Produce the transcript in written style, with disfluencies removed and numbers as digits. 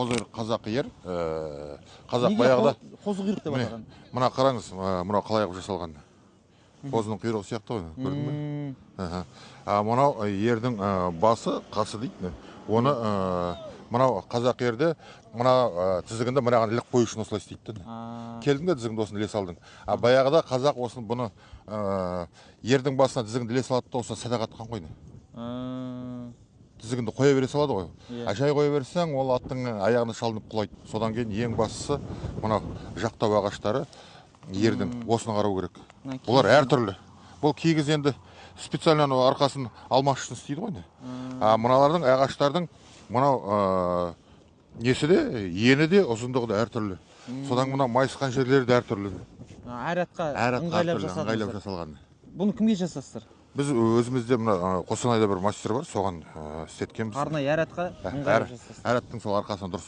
қозықұйрық қазақы ер. Қазақ баяғыда. Қозықұйрық деп атаған? Мына қараңыз, мына қалай қылып жасалған. Қозының құйрығы сияқты ғой, көрдің бе? Мынау ердің басы, қасы дейді. Оны мынау қазақ ерді, мына тізігінде мынаған ілік қою үшін осылай істейді. Келдің де тізігінде осыны іле салдың. Баяғыда қазақ осын бұны ердің басына тізігінде іле салады да осыны садақ атқан қойды. Тізігінде қоя бере салады ғой. Жай қоя берсең, ол аттың аяғына шалынып құлайды. Содан кейін ең бастысы мынау жақтау ағаштары ердің осыны қарау керек. Бұлар әртүрлі. Бұл кигіз енді специально арқасын алмаш үшін істейді ғой. Мыналардың ағаштардың мынау несі де, ені де, ұзындығы да әртүрлі. Содан мына майысқан жерлері де әртүрлі. Әр атқа ыңғайлап жасалған. Бұны кімге жасастыр? Біз өзімізде Қостанайда бір мастер бар, соған істеткенбіз. Арнайы әр атқа ыңғайлап жасастыр. Әр аттың сол арқасына дұрыс